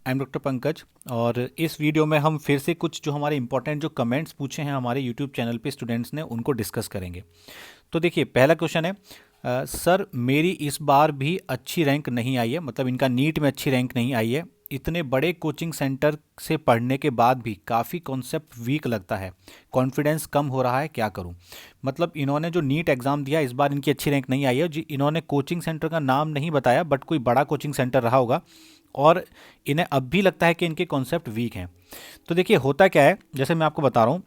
I am doctor Pankaj. और इस video में हम फिर से कुछ जो हमारे इंपॉर्टेंट जो कमेंट्स पूछे हैं हमारे यूट्यूब चैनल पे स्टूडेंट्स ने उनको डिस्कस करेंगे। तो देखिए, पहला क्वेश्चन है, सर मेरी इस बार भी अच्छी रैंक नहीं आई है, मतलब इनका नीट में अच्छी रैंक नहीं आई है। इतने बड़े कोचिंग सेंटर से पढ़ने के बाद भी काफ़ी कॉन्सेप्ट वीक लगता है, कॉन्फिडेंस कम हो रहा है, क्या करूं। मतलब इन्होंने जो नीट एग्ज़ाम दिया इस बार इनकी अच्छी रैंक नहीं आई है जी। इन्होंने कोचिंग सेंटर का नाम नहीं बताया, बट कोई बड़ा कोचिंग सेंटर रहा होगा और इन्हें अब भी लगता है कि इनके कॉन्सेप्ट वीक हैं। तो देखिए, होता क्या है, जैसे मैं आपको बता रहा हूँ,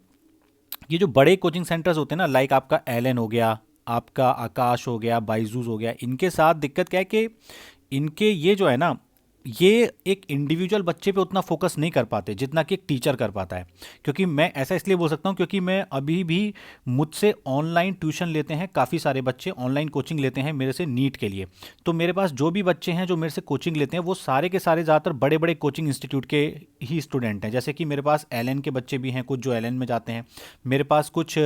ये जो बड़े कोचिंग सेंटर्स होते हैं ना, लाइक आपका एलन हो गया, आपका आकाश हो गया, बाइजूस हो गया, इनके साथ दिक्कत क्या है कि इनके ये जो है ना, ये एक इंडिविजुअल बच्चे पे उतना फोकस नहीं कर पाते जितना कि एक टीचर कर पाता है। क्योंकि मैं ऐसा इसलिए बोल सकता हूँ क्योंकि मैं अभी भी मुझसे ऑनलाइन ट्यूशन लेते हैं, काफ़ी सारे बच्चे ऑनलाइन कोचिंग लेते हैं मेरे से नीट के लिए। तो मेरे पास जो भी बच्चे हैं जो मेरे से कोचिंग लेते हैं वो सारे के सारे ज़्यादातर बड़े बड़े कोचिंग इंस्टीट्यूट के ही स्टूडेंट हैं। जैसे कि मेरे पास एल के बच्चे भी हैं, कुछ जो एल में जाते हैं, मेरे पास कुछ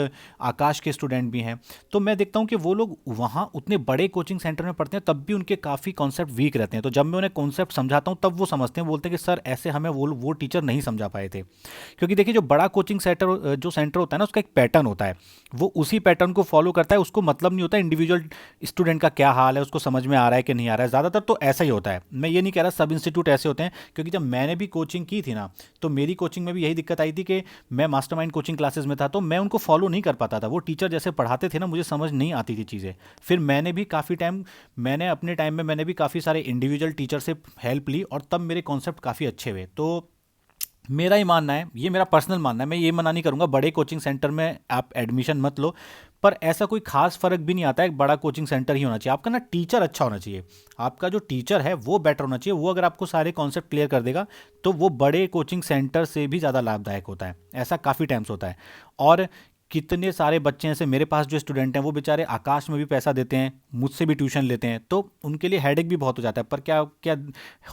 आकाश के स्टूडेंट भी हैं। तो मैं देखता हूँ कि वो लोग वहाँ उतने बड़े कोचिंग सेंटर में पढ़ते हैं तब भी उनके काफ़ी कॉन्सेप्ट वीक रहते हैं। तो जब मैं उन्हें कॉन्सेप्ट समझाता हूँ तब वो समझते हैं, बोलते हैं कि सर ऐसे हमें वो टीचर नहीं समझा पाए थे। क्योंकि देखिए, जो बड़ा कोचिंग सेंटर जो सेंटर होता है ना, उसका एक पैटर्न होता है, वो उसी पैटर्न को फॉलो करता है। उसको मतलब नहीं होता इंडिविजुअल स्टूडेंट का क्या हाल है, उसको समझ में आ रहा है कि नहीं आ रहा है। ज़्यादातर तो ऐसा ही होता है। मैं ये नहीं कह रहा सब इंस्टीट्यूट ऐसे होते हैं, क्योंकि जब मैंने भी कोचिंग की थी ना, तो मेरी कोचिंग में भी यही दिक्कत आई थी कि मैं मास्टरमाइंड कोचिंग क्लासेस में था तो मैं उनको फॉलो नहीं कर पाता था। वो टीचर जैसे पढ़ाते थे ना, मुझे समझ नहीं आती थी चीज़ें। फिर मैंने भी काफ़ी टाइम, मैंने अपने टाइम में मैंने भी काफ़ी सारे इंडिविजुअल टीचर से हेल्प ली और तब मेरे कॉन्सेप्ट काफ़ी अच्छे हुए। तो मेरा ही मानना है, ये मेरा पर्सनल मानना है, मैं ये मना नहीं करूंगा बड़े कोचिंग सेंटर में आप एडमिशन मत लो। पर ऐसा कोई खास फर्क भी नहीं आता है, एक बड़ा कोचिंग सेंटर ही होना चाहिए। आपका ना टीचर अच्छा होना चाहिए, आपका जो टीचर है वो बेटर होना चाहिए। वो अगर आपको सारे कॉन्सेप्ट क्लियर कर देगा तो वो बड़े कोचिंग सेंटर से भी ज़्यादा लाभदायक होता है। ऐसा काफ़ी टाइम्स होता है। और कितने सारे बच्चे हैं, जैसे मेरे पास जो स्टूडेंट हैं वो बेचारे आकाश में भी पैसा देते हैं, मुझसे भी ट्यूशन लेते हैं, तो उनके लिए हेडेक भी बहुत हो जाता है। पर क्या क्या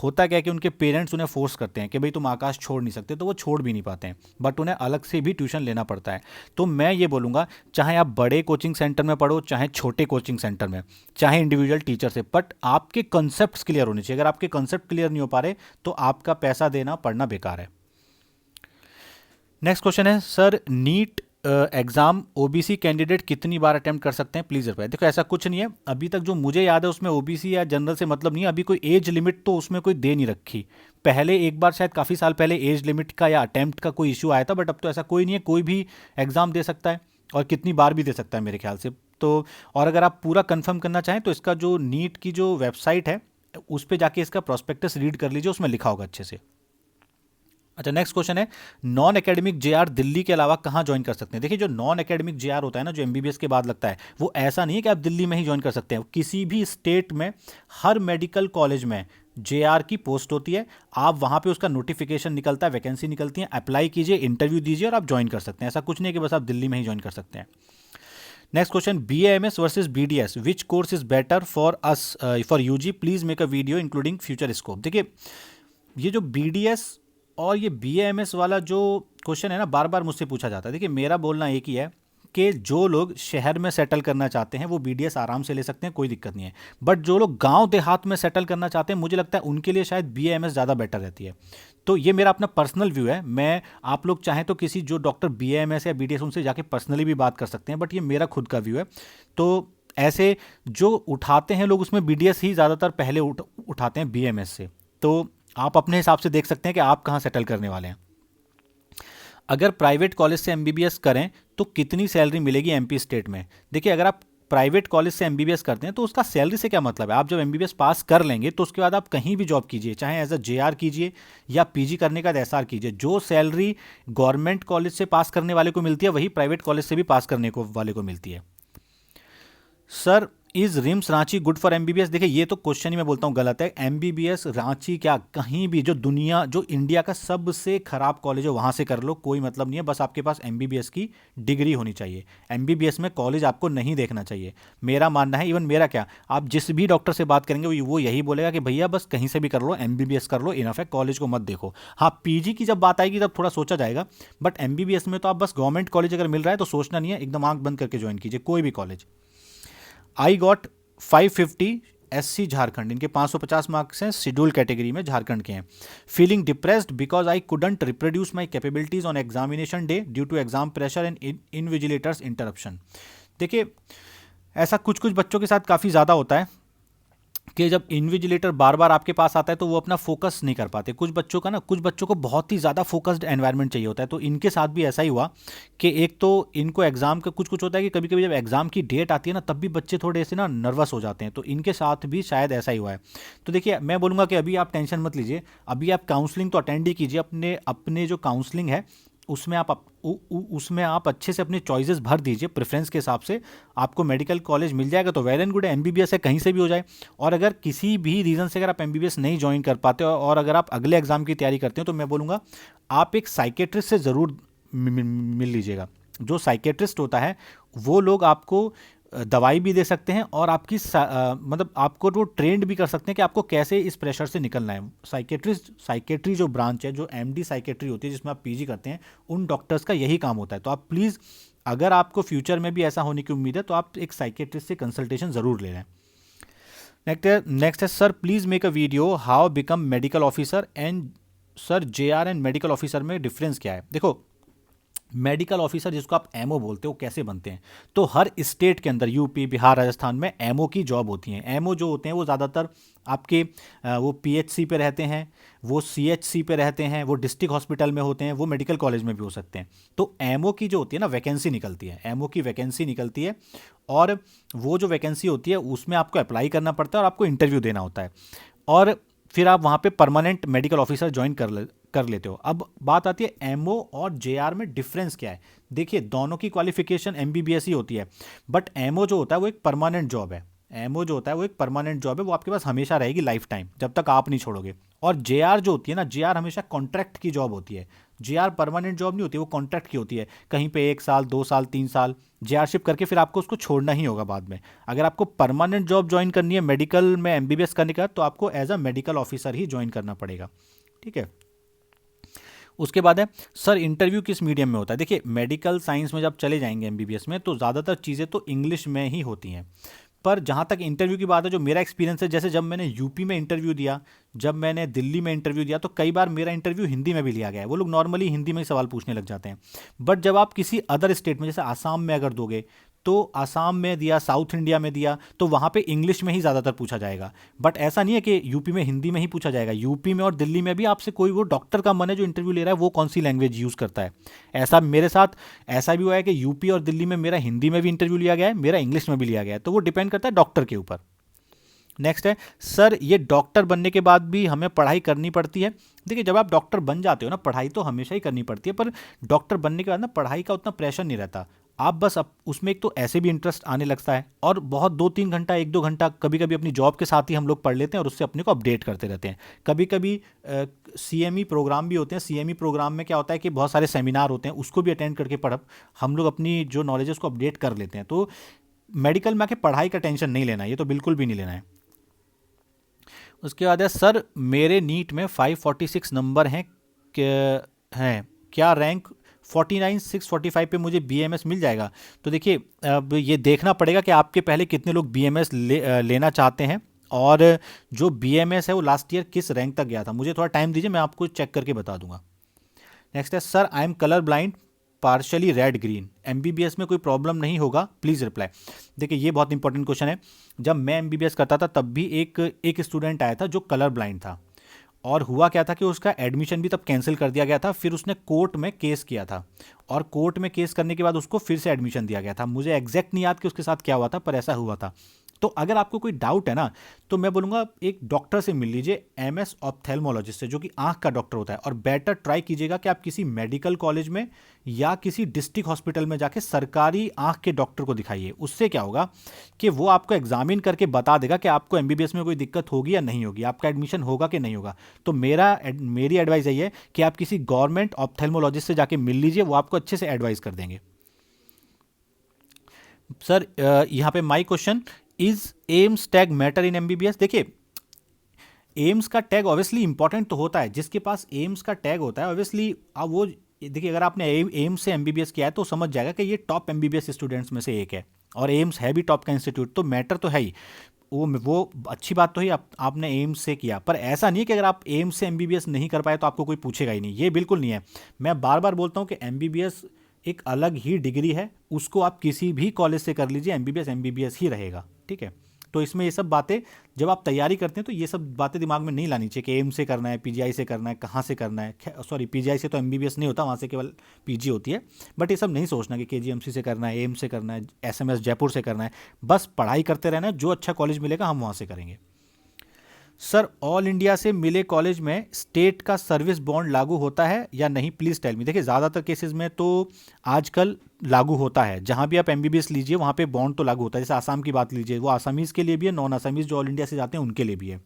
होता क्या है कि उनके पेरेंट्स उन्हें फोर्स करते हैं कि भाई तुम आकाश छोड़ नहीं सकते, तो वो छोड़ भी नहीं पाते हैं, बट उन्हें अलग से भी ट्यूशन लेना पड़ता है। तो मैं ये बोलूँगा, चाहे आप बड़े कोचिंग सेंटर में पढ़ो, चाहे छोटे कोचिंग सेंटर में, चाहे इंडिविजुअल टीचर से, बट आपके कंसेप्ट क्लियर होने चाहिए। अगर आपके कंसेप्ट क्लियर नहीं हो पा रहे तो आपका पैसा देना पढ़ना बेकार है। नेक्स्ट क्वेश्चन है, sir NEET exam OBC candidate कितनी बार अटेम्प्ट कर सकते हैं, प्लीज रिप्लाई। देखो, ऐसा कुछ नहीं है, अभी तक जो मुझे याद है उसमें ओबीसी या जनरल से मतलब नहीं है। अभी कोई एज लिमिट तो उसमें कोई दे नहीं रखी। पहले एक बार शायद काफ़ी साल पहले एज लिमिट का या अटेम्प्ट का कोई इशू आया था, बट अब तो ऐसा कोई नहीं है, कोई भी एग्जाम दे सकता है और कितनी बार भी दे सकता है मेरे ख्याल से। तो और अगर आप पूरा कंफर्म करना चाहें तो इसका जो नीट की जो वेबसाइट है उस पर जाके इसका प्रोस्पेक्टस रीड कर लीजिए, उसमें लिखा होगा अच्छे से। अच्छा, नेक्स्ट क्वेश्चन है, नॉन एकेडमिक जेआर दिल्ली के अलावा कहाँ ज्वाइन कर सकते हैं। देखिए, जो नॉन एकेडमिक जेआर होता है ना, जो एमबीबीएस के बाद लगता है, वो ऐसा नहीं है कि आप दिल्ली में ही ज्वाइन कर सकते हैं। किसी भी स्टेट में हर मेडिकल कॉलेज में जेआर की पोस्ट होती है। आप वहाँ पे उसका नोटिफिकेशन निकलता है, वैकेंसी निकलती है, अप्लाई कीजिए, इंटरव्यू दीजिए और आप ज्वाइन कर सकते हैं। ऐसा कुछ नहीं है कि बस आप दिल्ली में ही ज्वाइन कर सकते हैं। Next question, BAMS versus BDS, which course is better for us for UG, please make a video including future scope. देखिए, ये जो बीडीएस और ये बीएएमएस वाला जो क्वेश्चन है ना, बार बार मुझसे पूछा जाता है। देखिए, मेरा बोलना एक ही है कि जो लोग शहर में सेटल करना चाहते हैं वो बीडीएस आराम से ले सकते हैं, कोई दिक्कत नहीं है। बट जो लोग गांव देहात में सेटल करना चाहते हैं, मुझे लगता है उनके लिए शायद बीएएमएस ज़्यादा बेटर रहती है। तो ये मेरा अपना पर्सनल व्यू है। मैं, आप लोग चाहें तो किसी जो डॉक्टर बीएएमएस या बीडीएस उनसे जाके पर्सनली भी बात कर सकते हैं, बट ये मेरा खुद का व्यू है। तो ऐसे जो उठाते हैं लोग उसमें बीडीएस ही ज़्यादातर पहले उठाते हैं बीएमएस से। तो आप अपने हिसाब से देख सकते हैं कि आप कहाँ सेटल करने वाले हैं। अगर प्राइवेट कॉलेज से एमबीबीएस करें तो कितनी सैलरी मिलेगी एमपी स्टेट में। देखिए, अगर आप प्राइवेट कॉलेज से एमबीबीएस करते हैं तो उसका सैलरी से क्या मतलब है। आप जब एमबीबीएस पास कर लेंगे तो उसके बाद आप कहीं भी जॉब कीजिए, चाहे एज अ जेआर कीजिए या पीजी करने का एसआर कीजिए, जो सैलरी गवर्नमेंट कॉलेज से पास करने वाले को मिलती है वही प्राइवेट कॉलेज से भी पास करने को वाले को मिलती है। Sir, is RIMS Ranchi good for MBBS. देखिए, ये तो क्वेश्चन ही मैं बोलता हूँ गलत है। एमबीबीएस रांची क्या, कहीं भी, जो दुनिया, जो इंडिया का सबसे खराब कॉलेज है वहाँ से कर लो, कोई मतलब नहीं है। बस आपके पास एमबीबीएस की डिग्री होनी चाहिए। एमबीबीएस में कॉलेज आपको नहीं देखना चाहिए, मेरा मानना है। इवन मेरा क्या, आप जिस भी डॉक्टर से बात करेंगे वो यही बोलेगा कि भैया बस कहीं से भी कर लो, एमबीबीएस कर लो, इनफ है, कॉलेज को मत देखो। हाँ, पीजी की जब बात आएगी तब थोड़ा सोचा जाएगा, बट एमबीबीएस में तो आप बस गवर्नमेंट कॉलेज अगर मिल रहा है तो सोचना नहीं है, एकदम आंख बंद करके ज्वाइन कीजिए कोई भी college. I got 550 SC Jharkhand, इनके 550 मार्क्स हैं, शेड्यूल कैटेगरी में झारखंड के हैं। Feeling depressed because I couldn't reproduce my capabilities on examination day due to exam pressure and invigilators interruption. देखिए, ऐसा कुछ कुछ बच्चों के साथ काफ़ी ज़्यादा होता है कि जब इन्विजिलेटर बार बार आपके पास आता है तो वो अपना फोकस नहीं कर पाते। कुछ बच्चों को बहुत ही ज़्यादा फोकस्ड एनवायरनमेंट चाहिए होता है। तो इनके साथ भी ऐसा ही हुआ कि एक तो इनको एग्ज़ाम का कुछ कुछ होता है कि कभी कभी जब एग्ज़ाम की डेट आती है ना, तब भी बच्चे थोड़े से ना नर्वस हो जाते हैं। तो इनके साथ भी शायद ऐसा ही हुआ है। तो देखिए, मैं बोलूँगा कि अभी आप टेंशन मत लीजिए, अभी आप काउंसलिंग तो अटेंड ही कीजिए। अपने अपने जो काउंसलिंग है उसमें आप अच्छे से अपने चॉइसेस भर दीजिए प्रेफरेंस के हिसाब से। आपको मेडिकल कॉलेज मिल जाएगा तो वेल एंड गुड है, MBBS है कहीं से भी हो जाए। और अगर किसी भी रीज़न से अगर आप MBBS नहीं ज्वाइन कर पाते और अगर आप अगले एग्जाम की तैयारी करते हो, तो मैं बोलूँगा आप एक साइकेट्रिस्ट से ज़रूर मिल लीजिएगा। जो साइकेट्रिस्ट होता है वो लोग आपको दवाई भी दे सकते हैं और आपकी मतलब आपको वो ट्रेंड भी कर सकते हैं कि आपको कैसे इस प्रेशर से निकलना है। साइकेट्री जो ब्रांच है, जो MD साइकेट्री होती है जिसमें आप PG करते हैं, उन डॉक्टर्स का यही काम होता है। तो आप प्लीज़, अगर आपको फ्यूचर में भी ऐसा होने की उम्मीद है, तो आप एक साइकेट्रिस्ट से कंसल्टेशन ज़रूर ले लें। नेक्स्ट है sir please make a video how become medical officer and sir JR and medical officer में डिफरेंस क्या है। देखो, मेडिकल ऑफिसर जिसको आप एमओ बोलते हो कैसे बनते हैं, तो हर स्टेट के अंदर यूपी, बिहार, राजस्थान में एमओ की जॉब होती हैं। एमओ जो होते हैं वो ज़्यादातर आपके वो PHC पे रहते हैं, वो CHC पे रहते हैं, वो डिस्ट्रिक्ट हॉस्पिटल में होते हैं, वो मेडिकल कॉलेज में भी हो सकते हैं। तो एमओ की जो होती है ना वैकेंसी निकलती है, एमओ की वैकेंसी निकलती है, और वो जो वैकेंसी होती है उसमें आपको अप्लाई करना पड़ता है और आपको इंटरव्यू देना होता है, और फिर आप वहाँ पे परमानेंट मेडिकल ऑफिसर ज्वाइन कर लेते हो। अब बात आती है एमओ और JR में डिफरेंस क्या है। देखिए, दोनों की क्वालिफिकेशन MBBS ही होती है, बट एमओ जो होता है वो एक परमानेंट जॉब है। एमओ जो होता है वो एक परमानेंट जॉब है, वो आपके पास हमेशा रहेगी, लाइफ टाइम, जब तक आप नहीं छोड़ोगे। और JR जो होती है ना, JR हमेशा कॉन्ट्रैक्ट की जॉब होती है। JR परमानेंट जॉब नहीं होती, वो कॉन्ट्रैक्ट की होती है। कहीं पे 1 साल, 2 साल, 3 साल JR करके फिर आपको उसको छोड़ना ही होगा बाद में। अगर आपको परमानेंट जॉब ज्वाइन करनी है मेडिकल में MBBS करने का, तो आपको एज अ मेडिकल ऑफिसर ही ज्वाइन करना पड़ेगा। ठीक है। उसके बाद है सर इंटरव्यू किस मीडियम में होता है। देखिए, मेडिकल साइंस में जब चले जाएंगे MBBS में, तो ज़्यादातर चीज़ें तो इंग्लिश में ही होती हैं। पर जहाँ तक इंटरव्यू की बात है, जो मेरा एक्सपीरियंस है, जैसे जब मैंने यूपी में इंटरव्यू दिया, जब मैंने दिल्ली में इंटरव्यू दिया, तो कई बार मेरा इंटरव्यू हिंदी में भी लिया गया है। वो लोग नॉर्मली हिंदी में ही सवाल पूछने लग जाते हैं। बट जब आप किसी अदर स्टेट में, जैसे आसाम में अगर दोगे, तो आसाम में दिया, साउथ इंडिया में दिया, तो वहाँ पे इंग्लिश में ही ज़्यादातर पूछा जाएगा। बट ऐसा नहीं है कि यूपी में हिंदी में ही पूछा जाएगा। यूपी में और दिल्ली में भी आपसे कोई, वो डॉक्टर का मन है जो इंटरव्यू ले रहा है वो कौन सी लैंग्वेज यूज़ करता है। ऐसा मेरे साथ ऐसा भी हुआ है कि यूपी और दिल्ली में मेरा हिंदी में भी इंटरव्यू लिया गया है, मेरा इंग्लिश में भी लिया गया है। तो वो डिपेंड करता है डॉक्टर के ऊपर। नेक्स्ट है सर, ये डॉक्टर बनने के बाद भी हमें पढ़ाई करनी पड़ती है। देखिए, जब आप डॉक्टर बन जाते हो ना, पढ़ाई तो हमेशा ही करनी पड़ती है, पर डॉक्टर बनने के बाद ना पढ़ाई का उतना प्रेशर नहीं रहता। आप बस उसमें एक तो ऐसे भी इंटरेस्ट आने लगता है, और बहुत 2-3 घंटा, 1-2 घंटा कभी कभी अपनी जॉब के साथ ही हम लोग पढ़ लेते हैं और उससे अपने को अपडेट करते रहते हैं। कभी कभी CME प्रोग्राम भी होते हैं। CME प्रोग्राम में क्या होता है कि बहुत सारे सेमिनार होते हैं, उसको भी अटेंड करके हम लोग अपनी जो नॉलेज है उसको अपडेट कर लेते हैं। तो मेडिकल में आके पढ़ाई का टेंशन नहीं लेना है, ये तो बिल्कुल भी नहीं लेना है। उसके बाद है सर, मेरे नीट में 546 नंबर हैं, क्या रैंक 49,645 पे मुझे BMS मिल जाएगा। तो देखिए, अब ये देखना पड़ेगा कि आपके पहले कितने लोग BMS लेना चाहते हैं, और जो BMS है वो लास्ट ईयर किस रैंक तक गया था। मुझे थोड़ा टाइम दीजिए, मैं आपको चेक करके बता दूंगा। नेक्स्ट है sir, I am colour blind, partially red green, MBBS में कोई प्रॉब्लम नहीं होगा, प्लीज़ रिप्लाई। देखिए, ये बहुत इंपॉर्टेंट क्वेश्चन है। जब मैं MBBS करता था तब भी एक स्टूडेंट आया था जो कलर ब्लाइंड था, और हुआ क्या था कि उसका एडमिशन भी तब कैंसिल कर दिया गया था। फिर उसने कोर्ट में केस किया था, और कोर्ट में केस करने के बाद उसको फिर से एडमिशन दिया गया था। मुझे एग्जैक्ट नहीं याद कि उसके साथ क्या हुआ था, पर ऐसा हुआ था। तो अगर आपको कोई डाउट है ना, तो मैं बोलूँगा एक डॉक्टर से मिल लीजिए, MS ऑप्थेल्मोलॉजिस्ट से, जो कि आंख का डॉक्टर होता है। और बेटर ट्राई कीजिएगा कि आप किसी मेडिकल कॉलेज में या किसी डिस्ट्रिक्ट हॉस्पिटल में जाके सरकारी आंख के डॉक्टर को दिखाइए। उससे क्या होगा कि वो आपको एग्जामिन करके बता देगा कि आपको MBBS में कोई दिक्कत होगी या नहीं होगी, आपका एडमिशन होगा कि नहीं होगा। तो मेरी एडवाइस यही है कि आप किसी गवर्नमेंट ऑप्थेल्मोलॉजिस्ट से जाके मिल लीजिए, वो आपको अच्छे से एडवाइस कर देंगे। सर, यहाँ पे my question, is AIIMS tag matter in MBBS। देखिए, एम्स का टैग ऑब्वियसली इंपॉर्टेंट तो होता है। जिसके पास एम्स का टैग होता है ऑब्वियसली, अब वो देखिए, अगर आपने एम्स से MBBS किया है तो समझ जाएगा कि ये टॉप MBBS स्टूडेंट्स में से एक है। और एम्स है भी टॉप का इंस्टीट्यूट, तो मैटर तो है ही। वो अच्छी बात तो ही आपने एम्स से किया, पर ऐसा नहीं है कि अगर आप एम्स से एमबीबीएस नहीं कर पाए तो आपको कोई पूछेगा ही नहीं, ये बिल्कुल नहीं है। मैं बार बार बोलता हूँ कि एमबीबीएस एक अलग ही डिग्री है, उसको आप किसी भी कॉलेज से कर लीजिए, एमबीबीएस एमबीबीएस ही रहेगा, ठीक है। तो इसमें ये सब बातें जब आप तैयारी करते हैं तो ये सब बातें दिमाग में नहीं लानी चाहिए कि एम्स से करना है, पीजीआई से करना है, कहाँ से करना है। सॉरी, पीजीआई से तो एमबीबीएस नहीं होता, वहाँ से केवल पीजी होती है। बट ये सब नहीं सोचना कि केजीएमसी से करना है, एम्स से करना है, एसएमएस जयपुर से करना है। बस पढ़ाई करते रहना है, जो अच्छा कॉलेज मिलेगा हम वहाँ से करेंगे। सर, ऑल इंडिया से मिले कॉलेज में स्टेट का सर्विस बॉन्ड लागू होता है या नहीं, प्लीज़ टेल मी। देखिए, ज़्यादातर केसेस में तो आजकल लागू होता है, जहाँ भी आप एमबीबीएस लीजिए वहाँ पे बॉन्ड तो लागू होता है। जैसे आसाम की बात लीजिए, वो आसामीज़ के लिए भी है, नॉन आसामीज़ जो ऑल इंडिया से जाते हैं उनके लिए भी है,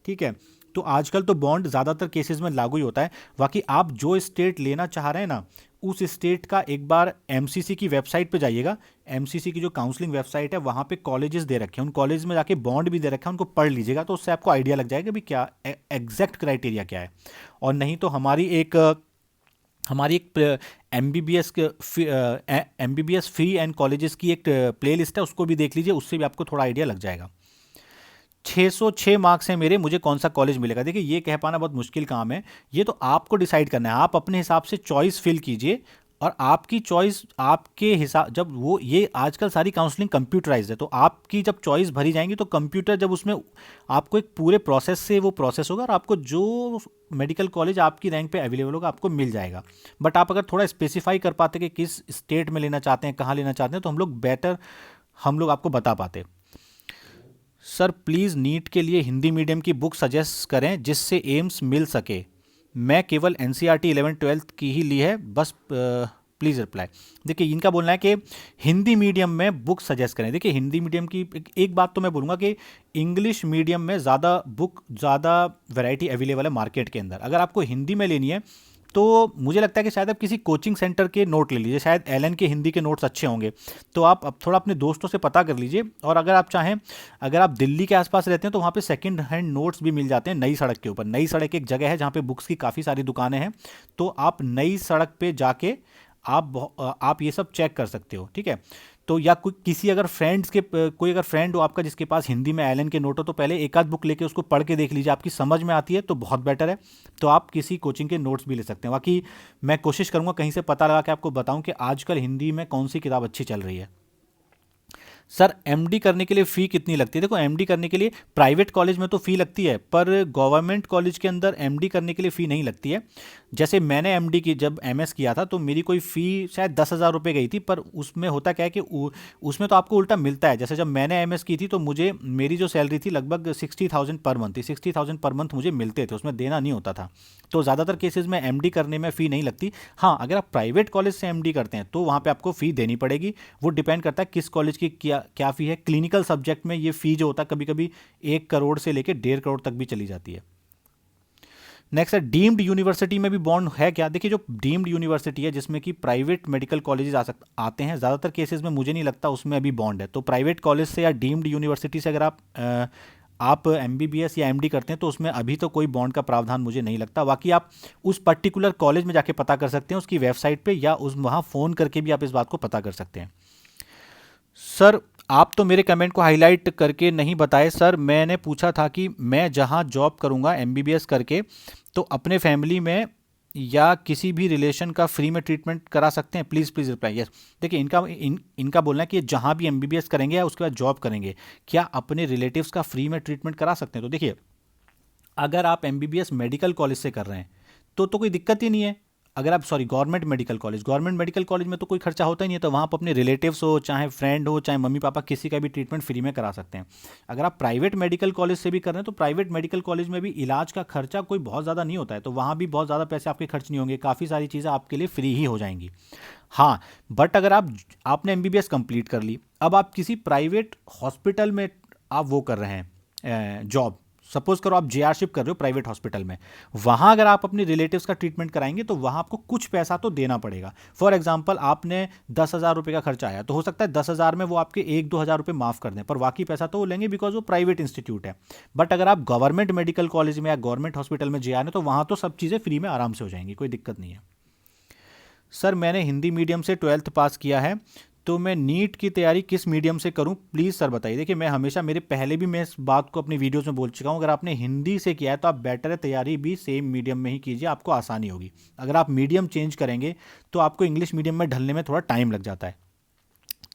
ठीक है। तो आजकल तो बॉन्ड ज़्यादातर केसेस में लागू ही होता है। बाकी आप जो स्टेट लेना चाह रहे हैं ना, उस स्टेट का एक बार एमसीसी की वेबसाइट पे जाइएगा। एमसीसी की जो काउंसलिंग वेबसाइट है वहाँ पे कॉलेजेस दे रखे हैं, उन कॉलेज में जाके बॉन्ड भी दे रखा है, उनको पढ़ लीजिएगा, तो उससे आपको आइडिया लग जाएगा भी क्या एग्जैक्ट क्राइटेरिया क्या है। और नहीं तो हमारी एक एमबीबीएस फ्री एंड कॉलेजेस की एक प्ले लिस्ट है, उसको भी देख लीजिए, उससे भी आपको थोड़ा आइडिया लग जाएगा। 606 मार्क्स हैं मेरे, मुझे कौन सा कॉलेज मिलेगा। देखिए, ये कह पाना बहुत मुश्किल काम है, ये तो आपको डिसाइड करना है। आप अपने हिसाब से चॉइस फिल कीजिए, और आपकी चॉइस आपके हिसाब, जब वो ये आजकल सारी काउंसलिंग कंप्यूटराइज्ड है, तो आपकी जब चॉइस भरी जाएंगी तो कंप्यूटर जब उसमें आपको एक पूरे प्रोसेस से वो प्रोसेस होगा और आपको जो मेडिकल कॉलेज आपकी रैंक पे अवेलेबल होगा आपको मिल जाएगा। बट आप अगर थोड़ा स्पेसिफाई कर पाते कि किस स्टेट में लेना चाहते हैं, कहाँ लेना चाहते हैं, तो हम लोग आपको बता पाते। सर, प्लीज़ नीट के लिए हिंदी मीडियम की बुक सजेस्ट करें जिससे एम्स मिल सके। मैं केवल एनसीईआरटी 11वीं 12वीं की ही ली है, बस प्लीज़ रिप्लाई। देखिए, इनका बोलना है कि हिंदी मीडियम में बुक सजेस्ट करें। देखिए, हिंदी मीडियम की एक बात तो मैं बोलूँगा कि इंग्लिश मीडियम में ज़्यादा वैरायटी अवेलेबल है मार्केट के अंदर। अगर आपको हिंदी में लेनी है तो मुझे लगता है कि शायद आप किसी कोचिंग सेंटर के नोट ले लीजिए, शायद एलन के हिंदी के नोट्स अच्छे होंगे। तो आप अब थोड़ा अपने दोस्तों से पता कर लीजिए, और अगर आप चाहें, अगर आप दिल्ली के आसपास रहते हैं तो वहाँ पे सेकंड हैंड नोट्स भी मिल जाते हैं नई सड़क के ऊपर। नई सड़क एक जगह है जहाँ पे बुक्स की काफ़ी सारी दुकानें हैं, तो आप नई सड़क पे जाके आप ये सब चेक कर सकते हो, ठीक है। तो या किसी अगर कोई अगर फ्रेंड हो आपका जिसके पास हिंदी में एलन के नोट हो, तो पहले एक आध बुक लेके उसको पढ़ के देख लीजिए, आपकी समझ में आती है तो बहुत बेटर है, तो आप किसी कोचिंग के नोट्स भी ले सकते हैं। बाकी मैं कोशिश करूंगा कहीं से पता लगा के आपको बताऊं कि आजकल हिंदी में कौन सी किताब अच्छी चल रही है। सर, एमडी करने के लिए फ़ी कितनी लगती है? देखो, एमडी करने के लिए प्राइवेट कॉलेज में तो फ़ी लगती है, पर गवर्नमेंट कॉलेज के अंदर एमडी करने के लिए फ़ी नहीं लगती है। जैसे मैंने एमडी की जब एमएस किया था तो मेरी कोई फ़ी शायद 10,000 रुपये गई थी, पर उसमें होता क्या है कि उसमें तो आपको उल्टा मिलता है। जैसे जब मैंने एमएस की थी तो मेरी जो सैलरी थी लगभग 60,000 पर मंथ थी, 60,000 पर मंथ मुझे मिलते थे, उसमें देना नहीं होता था। तो ज़्यादातर केसेस में एमडी करने में फ़ी नहीं लगती। हाँ, अगर आप प्राइवेट कॉलेज से एमडी करते हैं तो वहाँ पे आपको फ़ी देनी पड़ेगी। वो डिपेंड करता है किस कॉलेज की क्या फ़ी है। क्लिनिकल सब्जेक्ट में ये फ़ी जो होता है कभी कभी 1 करोड़ से लेकर 1.5 करोड़ तक भी चली जाती है। नेक्स्ट है, डीम्ड यूनिवर्सिटी में भी बॉन्ड है क्या? देखिए, जो डीम्ड यूनिवर्सिटी है जिसमें कि प्राइवेट मेडिकल कॉलेजेस आते हैं, ज़्यादातर केसेस में मुझे नहीं लगता उसमें अभी बॉन्ड है। तो प्राइवेट कॉलेज से या डीम्ड यूनिवर्सिटी से अगर आप एमबीबीएस या एमडी करते हैं तो उसमें अभी तो कोई बॉन्ड का प्रावधान मुझे नहीं लगता। बाकी आप उस पर्टिकुलर कॉलेज में जाके पता कर सकते हैं उसकी वेबसाइट पे, या वहाँ फ़ोन करके भी आप इस बात को पता कर सकते हैं। सर, आप तो मेरे कमेंट को हाईलाइट करके नहीं बताए। सर, मैंने पूछा था कि मैं जहाँ जॉब करूँगा एमबीबीएस करके, तो अपने फैमिली में या किसी भी रिलेशन का फ्री में ट्रीटमेंट करा सकते हैं? Please reply yes. देखिए, इनका बोलना है कि जहाँ भी एमबीबीएस करेंगे या उसके बाद जॉब करेंगे, क्या अपने रिलेटिव्स का फ्री में ट्रीटमेंट करा सकते हैं? तो देखिए, अगर आप एमबीबीएस मेडिकल कॉलेज से कर रहे हैं तो कोई दिक्कत ही नहीं है। अगर आप गवर्नमेंट मेडिकल कॉलेज में तो कोई खर्चा होता ही नहीं है, तो वहाँ आप अपने रिलेटिव्स हो, चाहे फ्रेंड हो, चाहे मम्मी पापा, किसी का भी ट्रीटमेंट फ्री में करा सकते हैं। अगर आप प्राइवेट मेडिकल कॉलेज से भी कर रहे हैं तो प्राइवेट मेडिकल कॉलेज में भी इलाज का खर्चा कोई बहुत ज़्यादा नहीं होता है, तो वहाँ भी बहुत ज़्यादा पैसे आपके खर्च नहीं होंगे, काफ़ी सारी चीज़ें आपके लिए फ्री ही हो जाएंगी। हाँ, बट अगर आपने एमबीबीएस कंप्लीट कर ली, अब आप किसी प्राइवेट हॉस्पिटल में आप वो कर रहे हैं जॉब, सपोज करो आप जेआरशिप कर रहे हो प्राइवेट हॉस्पिटल में, वहाँ अगर आप अपने रिलेटिव्स का ट्रीटमेंट कराएंगे तो वहाँ आपको कुछ पैसा तो देना पड़ेगा। फॉर एग्जांपल, आपने 10,000 रुपये का खर्चा आया, तो हो सकता है 10,000 में वो आपके 1-2 हज़ार रुपये माफ़ कर दें, पर बाकी पैसा तो वो लेंगे बिकॉज वो प्राइवेट इंस्टीट्यूट है। बट अगर आप गवर्नमेंट मेडिकल कॉलेज में या गवर्नमेंट हॉस्पिटल में जे आ रहे हैं तो वहाँ तो सब चीज़ें फ्री में आराम से हो जाएंगी, कोई दिक्कत नहीं है। सर, मैंने हिंदी मीडियम से 12th पास किया है, तो मैं नीट की तैयारी किस मीडियम से करूं, प्लीज़ सर बताइए। देखिए मैं हमेशा, मेरे पहले भी मैं इस बात को अपनी वीडियोस में बोल चुका हूं, अगर आपने हिंदी से किया है तो आप बेटर है तैयारी भी सेम मीडियम में ही कीजिए, आपको आसानी होगी। अगर आप मीडियम चेंज करेंगे तो आपको इंग्लिश मीडियम में ढलने में थोड़ा टाइम लग जाता है।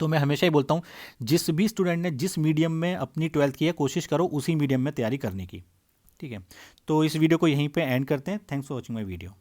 तो मैं हमेशा ही बोलता हूँ, जिस भी स्टूडेंट ने जिस मीडियम में अपनी ट्वेल्थ की है, कोशिश करो उसी मीडियम में तैयारी करने की। ठीक है, तो इस वीडियो को यहीं पे एंड करते हैं। Thanks for watching my video.